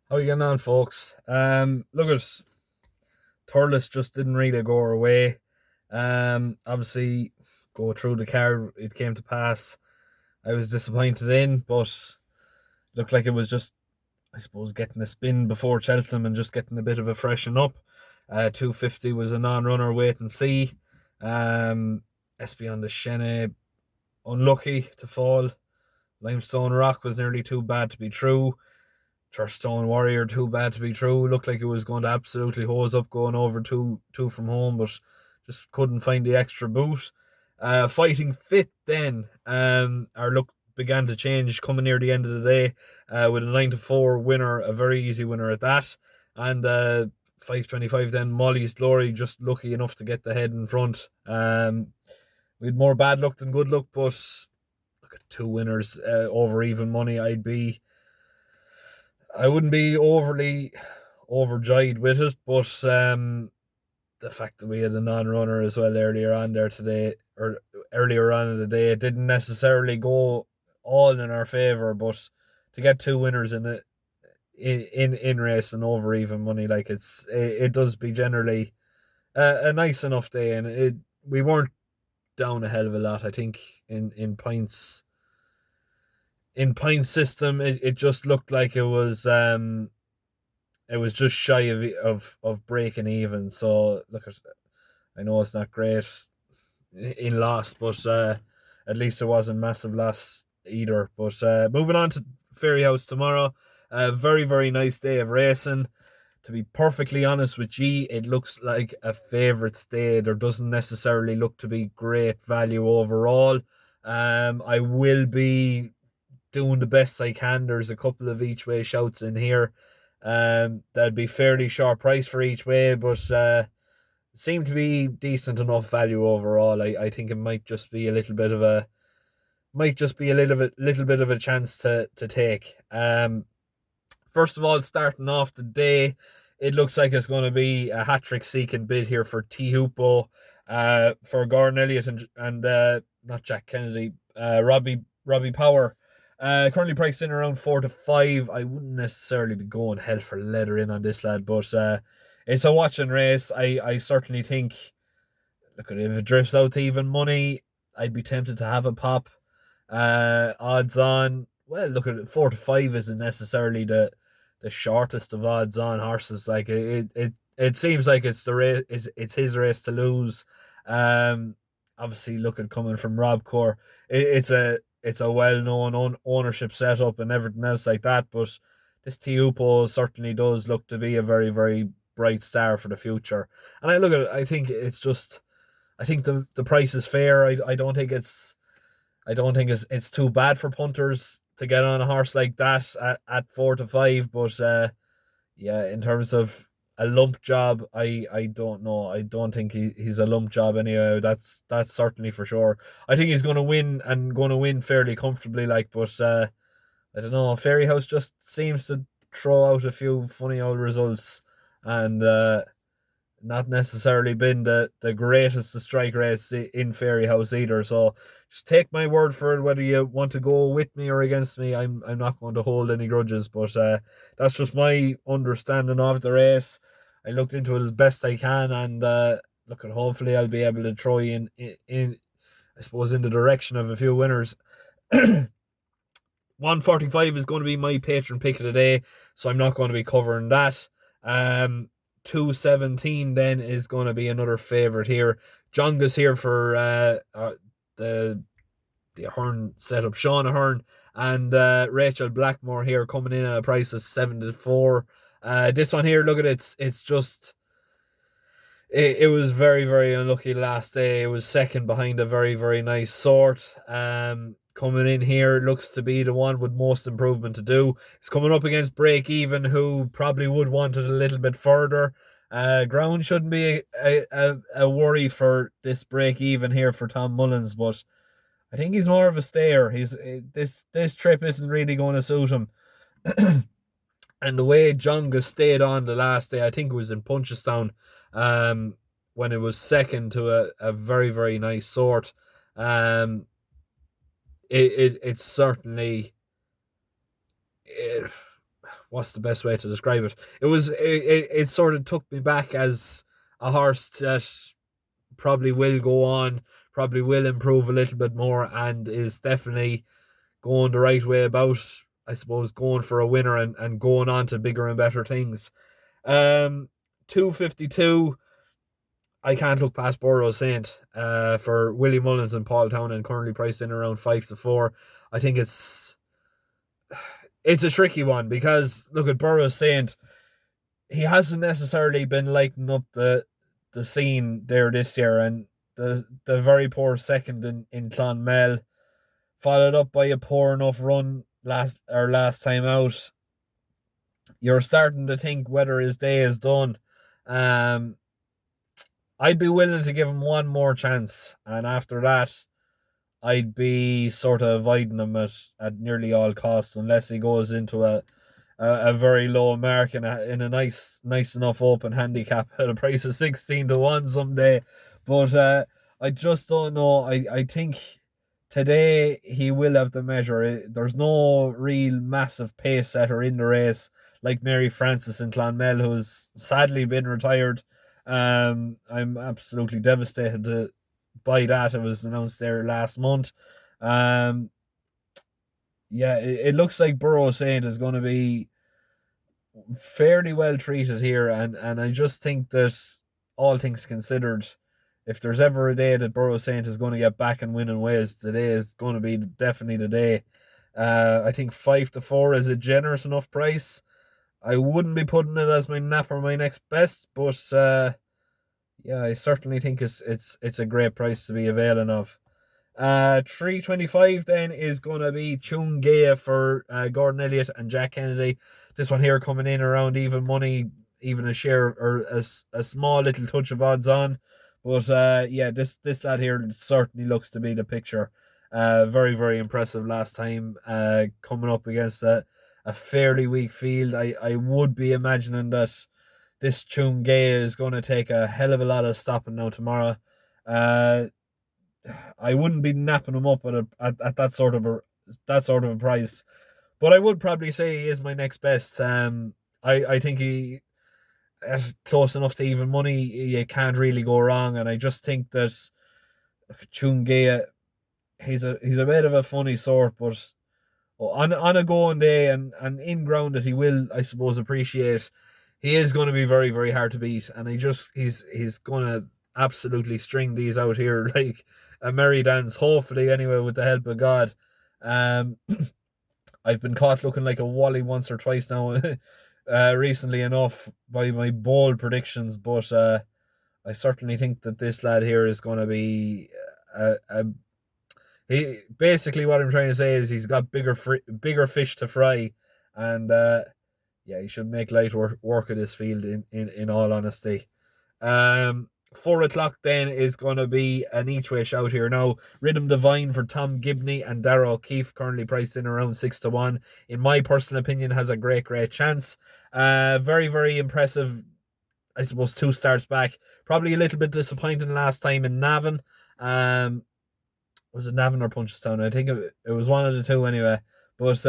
How you getting on, folks? Look at Thurles just didn't really go our way. Obviously, go through the car, it came to pass. I was disappointed in, but looked like it was just, I suppose, getting a spin before Cheltenham and just getting a bit of a freshen up. 250 was a non-runner, wait and see. SB on the Shene, unlucky to fall. Limestone Rock was nearly too bad to be true. Stone Warrior, too bad to be true. Looked like it was going to absolutely hose up going over two from home, but just couldn't find the extra boot. Fighting Fit then, our look began to change coming near the end of the day with a 9-4 winner, a very easy winner at that. And 525 then, Molly's Glory, just lucky enough to get the head in front. We had more bad luck than good luck, but look at two winners over even money. I wouldn't be overly overjoyed with it, but the fact that we had a non-runner as well earlier on there today, or earlier on in the day, it didn't necessarily go all in our favour, but to get two winners in race and over even money, like it does be generally a nice enough day, and we weren't down a hell of a lot. I think in points system, it just looked like it was just shy of breaking even. So look, I know it's not great in loss, but at least it wasn't massive loss either. But moving on to Fairyhouse tomorrow, a very very nice day of racing. To be perfectly honest with you, it looks like a favourite stay. There doesn't necessarily look to be great value overall. I will be doing the best I can. There's a couple of each way shouts in here. That'd be fairly short price for each way, but seem to be decent enough value overall. I think it might just be a little bit of a little bit of a chance to take. First of all, starting off the day, it looks like it's going to be a hat trick seeking bid here for T Hoopo, for Gordon Elliott and not Jack Kennedy, Robbie Power. Currently priced in around 4 to 5. I wouldn't necessarily be going hell for leather in on this lad, but it's a watching race. I certainly think, look, if it drifts out to even money, I'd be tempted to have a pop. Odds on, well, look at it, 4 to 5 isn't necessarily the shortest of odds on horses. Like it seems like it's the race, it's his race to lose. Um, Obviously, look at coming from Rob Core, it's a well known ownership setup and everything else like that. But this Tiupo certainly does look to be a very very bright star for the future. And I look at it, I think it's just, I think the price is fair. I don't think it's too bad for punters to get on a horse like that at 4 to 5. But yeah, in terms of a lump job, I don't know. I don't think he's a lump job anyway. That's certainly for sure. I think he's going to win and going to win fairly comfortably. Like, but I don't know. Fairyhouse just seems to throw out a few funny old results, and not necessarily been the greatest to strike race in Fairyhouse either. So just take my word for it. Whether you want to go with me or against me, I'm not going to hold any grudges. But that's just my understanding of the race. I looked into it as best I can, and look, at hopefully I'll be able to throw in I suppose in the direction of a few winners. 145 is going to be my patron pick of the day, so I'm not going to be covering that. 217 then is going to be another favourite here. Jonga's here for the Ahern setup. Sean Ahern and Rachel Blackmore here coming in at a price of 7 to 4. This one here, look at it, it's just, it was very very unlucky last day. It was second behind a very very nice sort. Coming in here looks to be the one with most improvement to do. It's coming up against Break Even, who probably would want it a little bit further. Ground shouldn't be a worry for this Break Even here for Tom Mullins, but I think he's more of a stayer. This trip isn't really going to suit him. And the way Jonga stayed on the last day, I think it was in Punchestown, when it was second to a very very nice sort. Um, it's certainly, it, what's the best way to describe it? It sort of took me back as a horse that probably will go on, probably will improve a little bit more, and is definitely going the right way about, I suppose, going for a winner and going on to bigger and better things. 252, I can't look past Borough Saint for Willie Mullins and Paul Townend, currently priced in around 5 to 4. I think it's a tricky one because look at Borough Saint. He hasn't necessarily been lighting up the scene there this year, and the very poor second in Clonmel, followed up by a poor enough run last time out. You're starting to think whether his day is done. Um, I'd be willing to give him one more chance, and after that, I'd be sort of avoiding him at nearly all costs unless he goes into a very low mark in a nice enough open handicap at a price of 16 to 1 someday. But I just don't know. I think today he will have the measure. There's no real massive pace setter in the race like Mary Frances in Clonmel, who's sadly been retired. I'm absolutely devastated by that. It was announced there last month. Um, yeah, it looks like Borough Saint is going to be fairly well treated here, and I just think that all things considered, if there's ever a day that Borough Saint is going to get back and winning ways, today is going to be definitely the day. I think 5 to 4 is a generous enough price. I wouldn't be putting it as my nap or my next best, but yeah, I certainly think it's a great price to be availing of. 325 then is going to be Chungea for Gordon Elliott and Jack Kennedy. This one here coming in around even money, even a share or a small little touch of odds on. But yeah, this lad here certainly looks to be the picture. Very, very impressive last time coming up against a fairly weak field. I would be imagining that this Chungea is going to take a hell of a lot of stopping now tomorrow. I wouldn't be napping him up at that sort of a price, but I would probably say he is my next best. I think he at close enough to even money, you can't really go wrong, and I just think that Chungea, he's a bit of a funny sort, but on a going day and in ground that he will, I suppose, appreciate, he is going to be very, very hard to beat, and he's going to absolutely string these out here like a merry dance, hopefully anyway, with the help of God. Um, I've been caught looking like a Wally once or twice now, recently enough by my bold predictions, but I certainly think that this lad here is going to be he basically what I'm trying to say is he's got bigger fish to fry, and yeah, he should make light work of this field in all honesty. 4 o'clock then is going to be an each way shout here. Now, Rhythm Divine for Tom Gibney and Darragh O'Keefe, currently priced in around 6 to 1. In my personal opinion, has a great chance. Very, very impressive, I suppose, 2 starts back. Probably a little bit disappointing last time in Navan. Was it Navan or Punchestown? I think it was one of the two anyway. But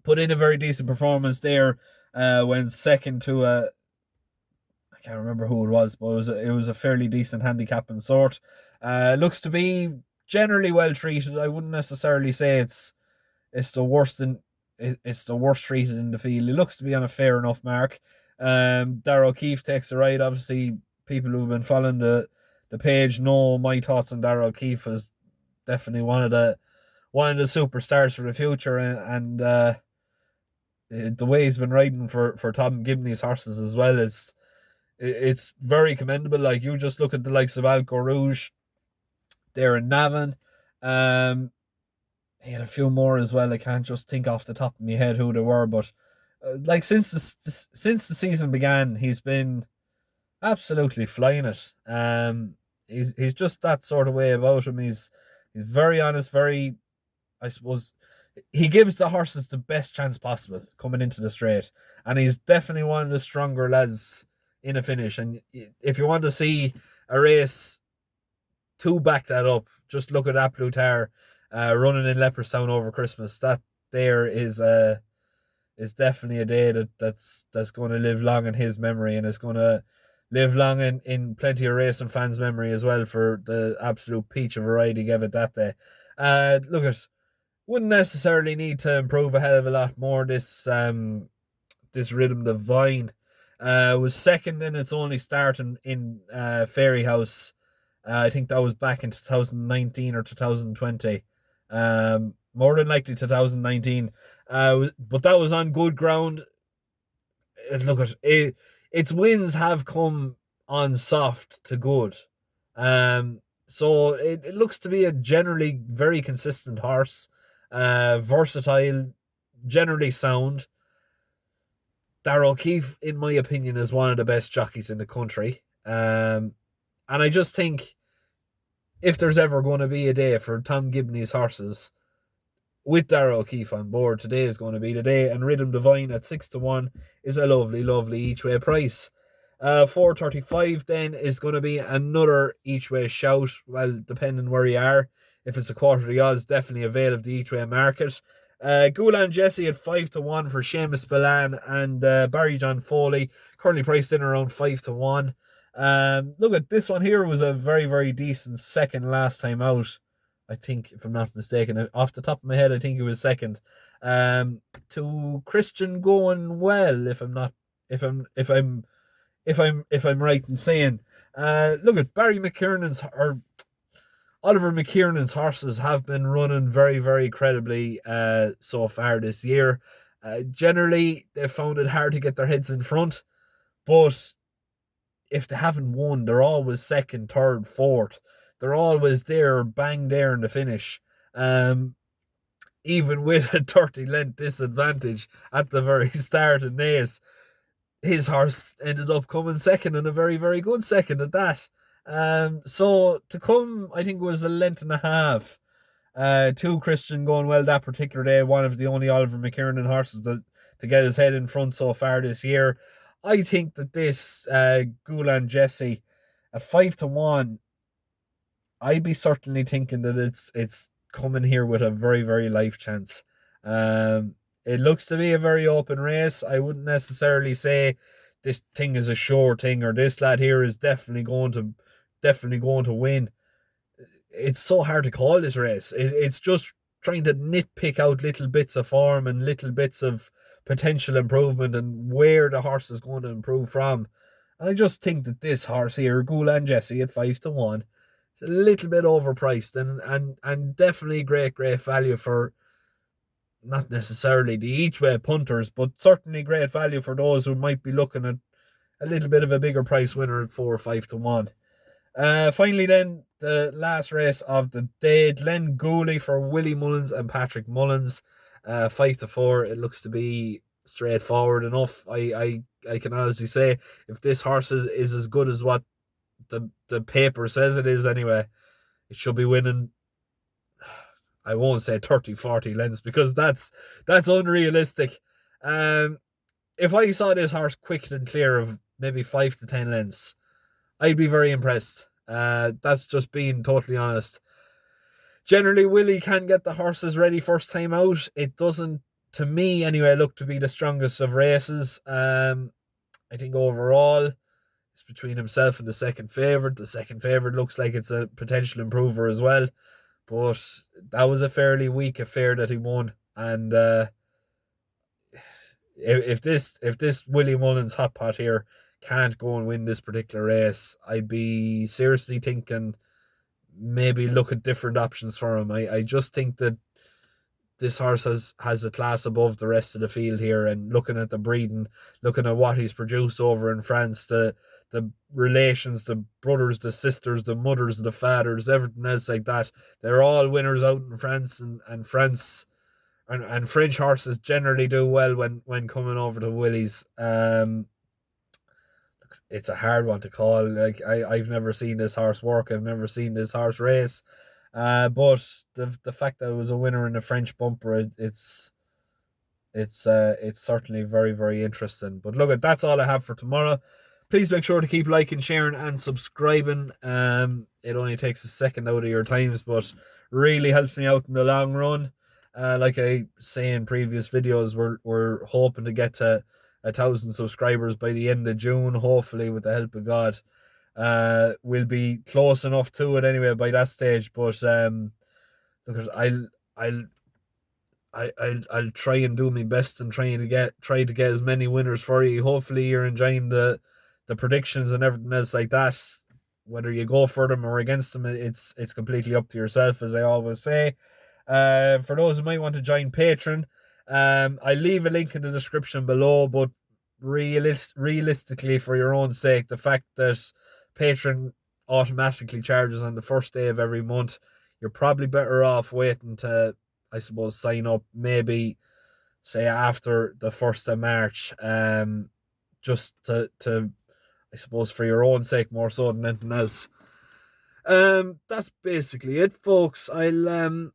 put in a very decent performance there. Went second to I can't remember who it was, but it was a fairly decent handicapping sort. Looks to be generally well treated. I wouldn't necessarily say it's the worst it's the worst treated in the field. It looks to be on a fair enough mark. Darragh O'Keefe takes the ride. Obviously, people who've been following the page know my thoughts on Darragh O'Keefe as definitely one of the superstars for the future, and the way he's been riding for Tom Gibney's horses as well is it's very commendable. Like, you just look at the likes of Alco Rouge there in Navan. He had a few more as well. I can't just think off the top of my head who they were, but like since the season began, he's been absolutely flying it. He's just that sort of way about him. He's very honest, very, I suppose, he gives the horses the best chance possible coming into the straight, and he's definitely one of the stronger lads in a finish. And if you want to see a race to back that up, just look at Aplutar running in Leopardstown over Christmas. That there is is definitely a day that's going to live long in his memory, and is going to live long in plenty of racing fans' memory as well, for the absolute peach of a ride he gave it that day. Look at Wouldn't necessarily need to improve a hell of a lot more. This Rhythm Divine was second in its only start in Fairyhouse. I think that was back in 2019 or 2020. More than likely 2019. But that was on good ground. Look at it. Its wins have come on soft to good. So it looks to be a generally very consistent horse. Versatile, generally sound. Darrell O'Keefe, in my opinion, is one of the best jockeys in the country. And I just think if there's ever going to be a day for Tom Gibney's horses, with Darrell O'Keefe on board, today is going to be the day. And Rhythm Divine at 6-1 is a lovely, lovely each way price. 435 then is going to be another each way shout. Well, depending where you are. If it's a quarter of the odds, definitely avail of the each way market. Gulan Jesse at 5-1 for Seamus Billan and Barry John Foley, currently priced in around 5-1. Look at this one here, was a very, very decent second last time out. I think, if I'm not mistaken, off the top of my head, I think it was second. To Christian Going Well, if I'm right in saying. Look at Oliver McKiernan's horses have been running very, very credibly so far this year. Generally, they've found it hard to get their heads in front, but if they haven't won, they're always second, third, fourth. They're always there, bang there in the finish. Even with a 30-length disadvantage at the very start of Naas, his horse ended up coming second, and a very, very good second at that. So to come, I think it was a length and a half. To Christian Going Well that particular day, one of the only Oliver McKiernan horses to get his head in front so far this year. I think that this Gulan Jesse at 5-1, I'd be certainly thinking that it's coming here with a very, very life chance. It looks to be a very open race. I wouldn't necessarily say this thing is a sure thing, or this lad here is definitely going to win. It's so hard to call this race. It's just trying to nitpick out little bits of form and little bits of potential improvement and where the horse is going to improve from. And I just think that this horse here, Gulan Jesse at 5-1, is a little bit overpriced, and definitely great value for not necessarily the each way punters, but certainly great value for those who might be looking at a little bit of a bigger price winner at 4 or 5-1. Finally then, the last race of the day, Glenn Gooley for Willie Mullins and Patrick Mullins. 5-4. It looks to be straightforward enough. I can honestly say, if this horse is as good as what the paper says it is anyway, it should be winning. I won't say 30-40 lengths, because that's unrealistic. If I saw this horse quick and clear of maybe 5 to 10 lengths, I'd be very impressed. That's just being totally honest. Generally, Willie can get the horses ready first time out. It doesn't, to me anyway, look to be the strongest of races. I think overall, it's between himself and the second favourite. The second favourite looks like it's a potential improver as well. But that was a fairly weak affair that he won. And if this Willie Mullins hot pot here can't go and win this particular race, I'd be seriously thinking maybe look at different options for him. I just think that this horse has a class above the rest of the field here, and looking at the breeding, looking at what he's produced over in France, the relations, the brothers, the sisters, the mothers, the fathers, everything else like that, they're all winners out in France, and France and French horses generally do well when coming over to Willie's. It's a hard one to call. Like I've never seen this horse work. I've never seen this horse race. But the fact that it was a winner in the French bumper, it's certainly very, very interesting. But look, that's all I have for tomorrow. Please make sure to keep liking, sharing, and subscribing. It only takes a second out of your times, but really helps me out in the long run. Like I say in previous videos, we're hoping to get to 1,000 subscribers by the end of June, hopefully with the help of God. We'll be close enough to it anyway by that stage. But look, I'll I'll try and do my best and try to get as many winners for you. Hopefully you're enjoying the predictions and everything else like that. Whether you go for them or against them, it's completely up to yourself, as I always say. For those who might want to join Patreon, I leave a link in the description below. But realistically, for your own sake, the fact that Patreon automatically charges on the first day of every month, you're probably better off waiting to, I suppose, sign up maybe say after the 1st of March, just to I suppose for your own sake more so than anything else. That's basically it, folks. I'll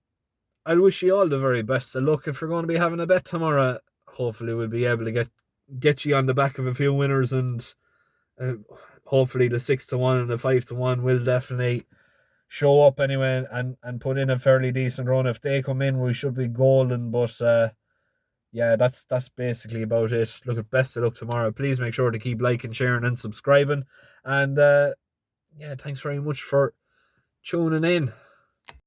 wish you all the very best of luck. If you're going to be having a bet tomorrow, hopefully we'll be able to get you on the back of a few winners, and uh, hopefully the 6-1 and the 5-1 will definitely show up anyway and put in a fairly decent run. If they come in, we should be golden. But yeah, that's basically about it. Look, best of luck tomorrow. Please make sure to keep liking, sharing, and subscribing. And yeah, thanks very much for tuning in.